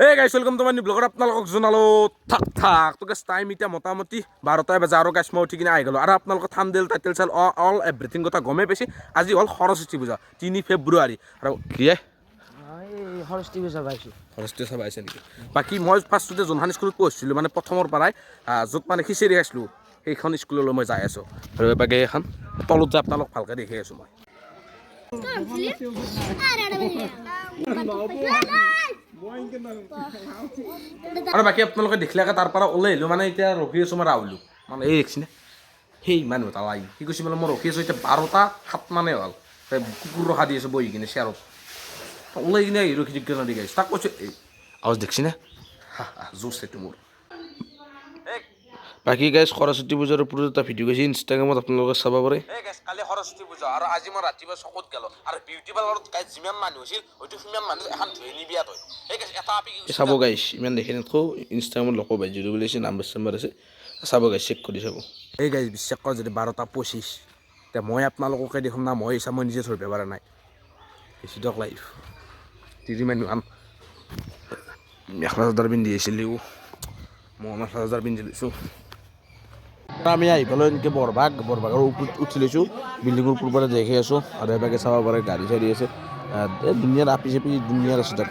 এই গাইছ welcome to my new ব্লগত আপোনালোকক জনালো থাক তো গাইছ টাইম এতিয়া মোটামুটি 12টা বাজে আৰু গাইছ মই উঠি কিনে আহি গ'লোঁ আৰু আপোনালোকৰ থাম্বনেইল টাইটেল চাল অল এভৰিথিং কথা গমেই পাইছে। আজি হ'ল সৰস্বতী পূজা 3 ফেব্ৰুৱাৰী আৰু কি সৰস্বতী পূজা পাইছোঁ। সৰস্বতী পূজা পাইছে নেকি? বাকী মই ফাৰ্ষ্টতে যোনখন স্কুলত পঢ়িছিলোঁ মানে প্ৰথমৰ পৰাই য'ত মানে খিচিৰি খাইছিলোঁ সেইখন স্কুললৈ মই যাই আছোঁ আৰু এবাগে এখন তলত যে আপোনালোক ভালকৈ দেখি আছোঁ মই। আৰু বাকী আপোনালোকে দেখিলাকে তাৰ পৰা ওলাই আহিলোঁ মানে এতিয়া ৰখি আছোঁ মই ৰাহুলক মানে এই দেখিছেনে সেই মানুহ এটা লাই সি কৈছে মানে মই ৰখি আছোঁ এতিয়া 12টা 7 মানে হ'ল কুকুৰ ৰখা দি আছোঁ বহি কিনে চেয়াৰত ওলাই কিনে আহি ৰখি দিগদাৰ নদী গাইছোঁ তাক কৈছোঁ এই আৱাজ দেখিছেনে জোৰ সেইটো মোৰ। বাকী গাইছ সৰস্বতী পূজাৰ ওপৰত এটা ভিডিঅ' গৈছে ইনষ্টাগ্ৰামত আপোনালোকে চাব পাৰে। কালি সৰস্বতী পূজা আৰু আজি মই ৰাতিপুৱা চকত গেলোঁ আৰু বিউটি পাৰ্লাৰত গাইছ যিমান মানুহ আছিল হয়তো সিমান মানুহ এখন ধুইনি বিয়াত হয়। চাব গাইছ ইমান দেখি নাথাকোঁ ইনষ্টাগ্ৰামত লগ পাই যিটো বুলিছে নাম্বাৰ চাম্বাৰ আছে চাব গাইছ চেক কৰি চাব। এই গাইছ বিশ্বাস কৰা যদি 12টা 25 এতিয়া মই আপোনালোককে দেখোন না মই হিচাপ মই নিজে ধৰিব পৰা নাই বেছি দক লাইফ তিৰি মানুহ আন মেখেলা চাদৰ পিন্ধি আহিছিলোঁ মই মেখেলা চাদৰ পিন্ধি লৈছোঁ। আমি আহি পেলাই এনেকৈ বৰভাগৰ ওপৰত উঠি লৈছোঁ বিল্ডিঙৰ ওপৰৰ পৰা দেখি আছোঁ আৰু এবাকে চাব পাৰে গাড়ী চাড়ী আছে দুনিয়াৰ আপি চাপি দুনিয়াৰ আছে তাত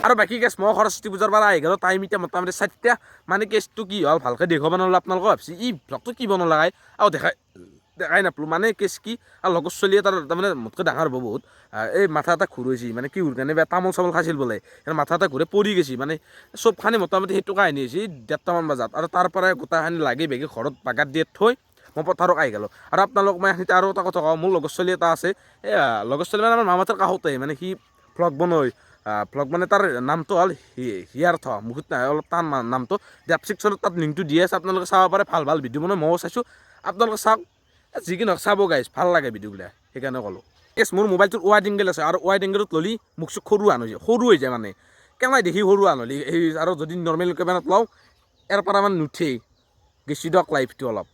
আৰু বাকী কেছ মই সৰস্বতী পূজাৰ পৰা আহি গ'লোঁ টাইম এতিয়া মোটামুটি 4টা মানে কেছটো কি হ'ল ভালকৈ দেখুৱাব নহ'লে আপোনালোকে ভাবছি ই ব্লগটো কি বনালাই আৰু দেখাই নাপালোঁ মানে কেছ কি আৰু লগৰ ছোৱালীয়ে তাৰ তাৰমানে মোতকৈ ডাঙৰ হ'ব বহুত এই মাথা এটা ঘূৰাইছে মানে কি কাৰণে তামোল চামোল খাইছিল বোলে মাথা এটা ঘূৰাই পৰি গৈছে মানে চবখানি মোটামুটি সেইটো কাহিনী হৈছে 1:30মান বজাত আৰু তাৰ পৰাই গোটেইখানি লাগি ভাগি ঘৰত বাগাত দিয়ে থৈ মই পথাৰত আহি গ'লোঁ। আৰু আপোনালোক মই এতিয়া আৰু এটা কথা কওঁ মোৰ লগৰ ছোৱালী এটা আছে এই লগৰ ছোৱালী মানে আমাৰ মামাহঁতৰ কাষতে মানে সি ভ্লগ মানে তাৰ নামটো হ'ল হিয়াৰ্থ মুখত নাহে অলপ টান নামটো ডেছক্ৰিপশ্যনত তাত লিংকটো দি আছে আপোনালোকে চাব পাৰে ভাল ভিডিঅ' মানে ময়ো চাইছোঁ আপোনালোকে চাওক যি কি নহওক চাব গাইছ ভাল লাগে ভিডিঅ'বিলাক সেইকাৰণে ক'লোঁ। কেছ মোৰ মোবাইলটোত ৱাইড এংগেল আছে আৰু ৱাইড এংগেলত ল'লি মোক চোক সৰু হৈ যায় মানে কেনেকৈ দেখি সৰু আনলি এই আৰু যদি নৰ্মেল কেমেৰাত লওঁ ইয়াৰ পৰা মানে নুঠেই গেছি দিয়ক লাইফটো অলপ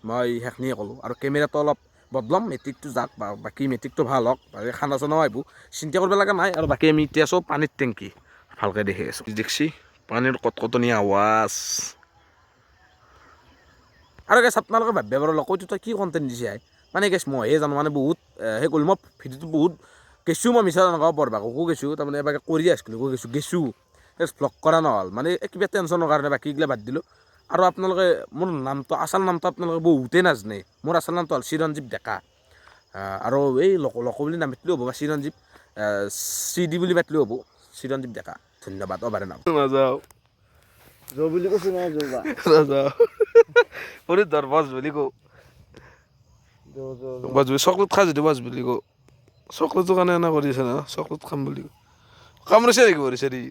মই সেইখিনিয়ে ক'লোঁ আৰু কেমেৰাটো অলপ বদলাম মেট্ৰিকটো যাক বাকী মেট্ৰিকটো ভাল হওক খানা চানাও আহিব চিন্তা কৰিব লগা নাই আৰু বাকী আমি এতিয়া চব পানীৰ টেংকি ভালকৈ দেখি আছোঁ দেখছি পানীৰ কটকটনি আৱাজ আৰু গেছ আপোনালোকে ভাবিব পাৰে লগতো তই কি কণ্টেণ্ট দিছে মানে গেছ মইহে জানো মানে বহুত সেই কৰিলোঁ মই ভিডিঅ'টো বহুত গেছোঁ মই মিছা নকওঁ বৰভাগকো গেছোঁ তাৰমানে এবাৰ কৰি আছিলোঁ গেছোঁ ভ্লগ কৰা নহ'ল মানে কিবা টেনশ্যনৰ কাৰণে বাকীগিলা বাদ দিলোঁ। আৰু আপোনালোকে মোৰ নামটো আচল নামটো আপোনালোকে বহুতেই নাজানে মোৰ আচল নামটো হ'ল চিৰঞ্জীৱ ডেকা আৰু এই লক বুলি নামাতিলেও হ'ব বা চিৰঞ্জীৱ CD বুলি মাতিলেও হ'ব চিৰঞ্জীৱ ডেকা ধন্যবাদ অবাৰে নাম নাযাওঁ যৌ বুলি কৈছোঁ নহয় যৌবা নাযাওঁ পৰি ধৰ বছ বুলি কওঁ বছ বুলি চকলেট খাই যদি বছ বুলি কওঁ চকলেটৰ কাৰণে এনে কৰি আছে না চকলেট খাম বুলি কামৰিছে নেকি কৰিছে দি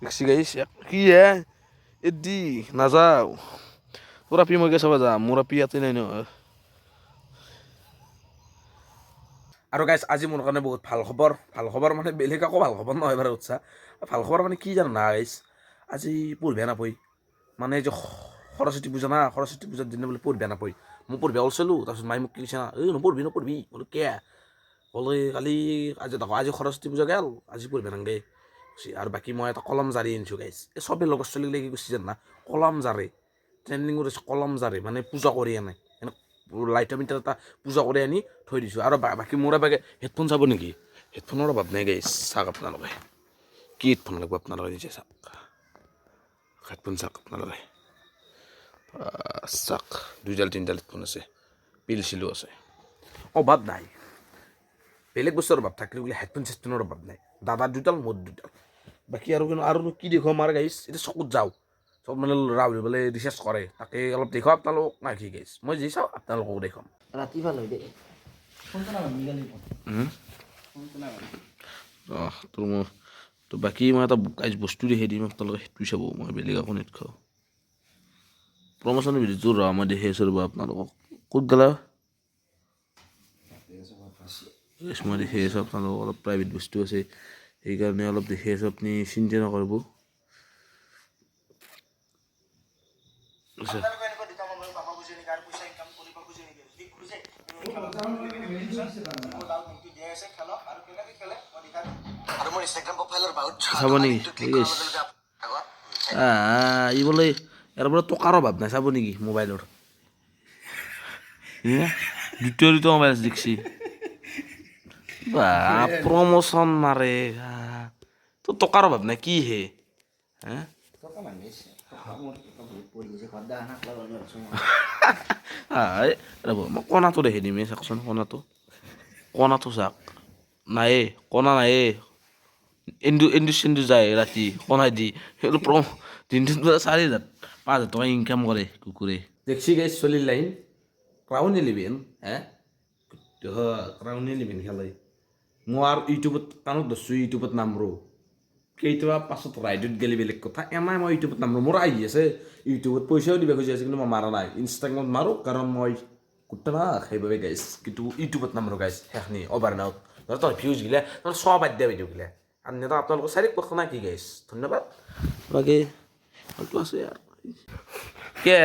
দেখছি গাইছ কি হে এদি নাযাওঁ তোৰ আপি মই চাব যাম মোৰ আপি ইয়াতে নাই নহয়। আৰু গাইছ আজি মোৰ কাৰণে বহুত ভাল খবৰ মানে বেলেগ একো ভাল খবৰ নহয় বাৰু উৎসাহ ভাল খবৰ মানে কি জানো না গাইছ আজি পঢ়িব নাপায় মানে যে সৰস্বতী পূজা না সৰস্বতী পূজাৰ দিনা বোলে পঢ়িব নাপায় মই পঢ়িব ওলাইছিলোঁ তাৰপিছত মায়ে মোক কি কৈছে এই নপঢ়বি বোলো কিয় ক'লে কালি আজি দেখোঁ আজি সৰস্বতী পূজা গ'ল আজি পঢ়িব নালাগে আৰু বাকী মই এটা কলম জাৰি আনিছোঁ গাইছ এই চবেই লগৰ ছোৱালীগিলা কি কৈছে জানা কলম জাৰে ট্ৰেণ্ডিং কৰিছে কলম জাৰে মানে পূজা কৰি আনে লাইটৰ মিটাৰ এটা পূজা কৰি আনি থৈ দিছোঁ আৰু বাকী মোৰ এবাৰ হেডফোন চাব নেকি হেডফোনৰ অভাৱ নাই গাইছ চাওক আপোনালোকে কি হেডফোন লাগিব আপোনালোকে নিজে চাওক হেডফোন চাওক আপোনালোকে চাওক 2ডাল 3ডাল হেডফোন আছে পিল চিলো আছে অভাৱ নাই বেলেগ বস্তুৰ অভাৱ থাকিলে বোলে হেডফোন চেডফোনৰ অভাৱ নাই দাদাৰ 2ডাল মোৰ 2ডাল বাকী আৰু কি দেখুৱাম আৰু গাইছ এতিয়া চকুত যাওঁ চব মানে ৰাহুল বোলে ৰিচাৰ্জ কৰে তাকে অলপ দেখুৱাম আপোনালোকক নাকি গাইছ মই যি চাওঁ আপোনালোককো দেখুৱাম ৰাতি ভাল হয় দেই তোৰ মই তো বাকী মই এটা গাইজ বস্তু দেখি দিম আপোনালোকে সেইটো চাব মই বেলেগ একো নেদেখাওঁ প্ৰমোচনৰ ভিডিঅ'টো মই দেখি আছোঁ ৰ'ব আপোনালোকক ক'ত গ'লা মই দেখি আছোঁ আপোনালোকক অলপ প্ৰাইভেট বস্তু আছে সেইকাৰণে অলপ দেখি আছোঁ আপুনি চিন্তা নকৰিব চাব নেকি ই বোলে ইয়াৰ বোলে টকাৰ অভাৱ নাই চাব নেকি মোবাইলৰ দ্বিতীয় মোবাইল দেখছি বা প্ৰমোচন মাৰে তোৰ টকাৰ অভাৱ নাই কি হে ৰ'ব মই কণাটো দেখি দিম চাওকচোন কণাটো চাওক নায়ে কণা নায়ে এন্দু চেন্দু যায় ৰাতি কণাই দি সেইটো দিনটোত 4,000 5,000 টকা ইনকাম কৰে কুকুৰে দেখছি গাইছ চলিৰ লাইন ক্ৰাউন 11 ক্ৰাউন 11 খেলে মই আৰু ইউটিউবত কাণত ধৰছোঁ ইউটিউবত নামৰো কেইটাবা পাছত ৰাইডত গেলি বেলেগ কথা এমাই মই ইউটিউবত নামৰো মোৰ আহি আছে ইউটিউবত পইচাও দিব খুজি আছে কিন্তু মই মাৰা নাই ইনষ্টাগ্ৰামত মাৰোঁ কাৰণ মই কুট্টা সেইবাবে গাইছ কিন্তু ইউটিউবত নামৰো গাইছ সেইখিনি অভাৰ নাউট ধৰ তোৰ ভিউজ গিলে তোৰ সব বাদ দিয়া ভিডিঅ' গিলে আৰু নেতা আপোনালোকৰ চাৰিক কথা নাই কি গাইছ ধন্যবাদ বাকী ভালটো আছে আৰু কে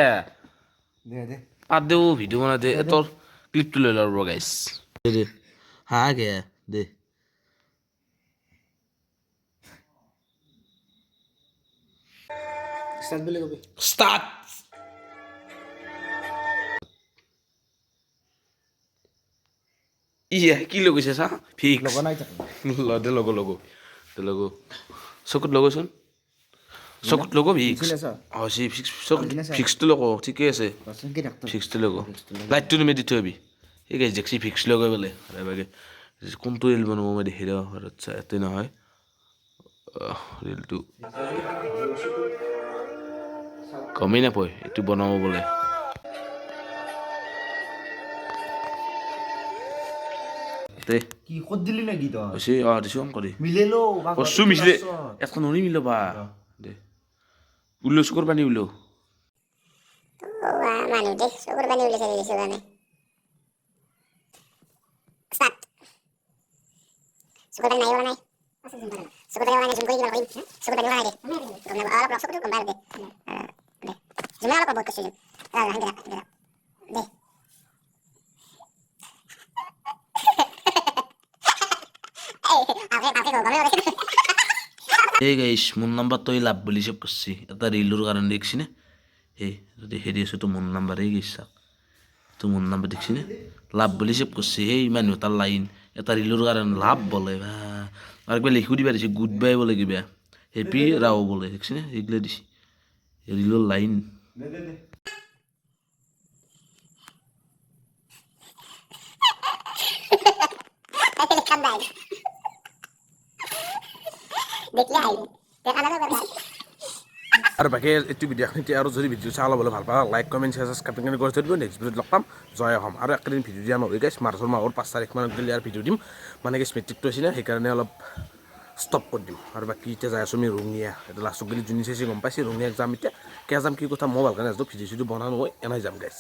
পাত দেও ভিডিঅ' বনাই দে তোৰ ক্লিপটো লৈ ল'ব গাইছ দে হা কে দে Start. Iya, কি লগৈছে চা ফিক্স লগ নাই দে লগ চকুত লগচোন চকুত লগ ফিক্স সি ফিক্সটো লগ ঠিকে আছে ফিক্সটো লগ লাইটটো তুমি দি থৈ এই গাইছ দেখছি ফিক্স লগ বোলে বাগে কোনটো ৰিল বনাব মই দেখি দিওঁ আচ্ছা এতে নহয় ৰিলটো গমেই নাপায় এইটো বনাব বোলে দে কি কত দিলি নাকি তো আছে দিছো অন কৰি মিলেলো কচু মিছিলে এখন ননি মিলো বা দে উল্লো চকুৰ পানী উল্লো মানুহ দেখ চকুৰ পানী উলিয়াইছে দিছো কাৰণে ষ্টাৰ্ট চকুৰ পানী নাই ওলা নাই চকুৰ পানী ওলা নাই জুম কৰি কিবা কৰিম চকুৰ পানী ওলা নাই দে অলপ চকুটো গম পাই দে জুমে অলপ বহুত কৈছোঁ দে এই গাইছ মোৰ নাম্বাৰ তই লাভ বুলি চেভ কৰিছি এটা ৰিলৰ কাৰণে দেখছি নে এই দেখি দি আছোঁ তো মোৰ নাম্বাৰ এই গেছ তো মোৰ নাম্বাৰ দেখছি নে লাভ বুলি চেভ কৰিছি সেই মানুহ তাৰ লাইন এটা ৰিলৰ কাৰণে লাভ বোলে বা আৰু কিবা লিখিও দিবা দিছে গুড বাই বোলে কিবা হেপী ৰাও বোলে দেখছি নে এইগিলা দিছে ৰিলৰ লাইন আৰু বাকী এইটো ভিডিঅ'খন এতিয়া আৰু যদি ভিডিঅ' চাই অলপ ভাল পাওঁ লাইক কমেণ্ট শ্বেয়াৰ ছাবস্ক্ৰাইব কৰি থৈ দিব নেক্সট ভিডিঅ'ত লগ পাম জয় অসম আৰু একেদিন ভিডিঅ' দিয়া নহয় গাইছ মাৰ্চৰ মাহৰ 5 তাৰিখ মানত গ'লে আৰু ভিডিঅ' দিম মানে কি মেট্ৰিকটো আছিলে সেইকাৰণে অলপ ষ্টপ কৰি দিম আৰু বাকী এতিয়া যাই আছোঁ আমি ৰঙিয়া এটা লাষ্টত গ'লে যোনে চাইছে গম পাইছে ৰঙিয়া যাম এতিয়া কিয় যাম কি কথা মই ভালকৈ নাজানো ভিডিঅ' চিডিঅ' বনাওঁ নহয় এনেই যাম গাইছ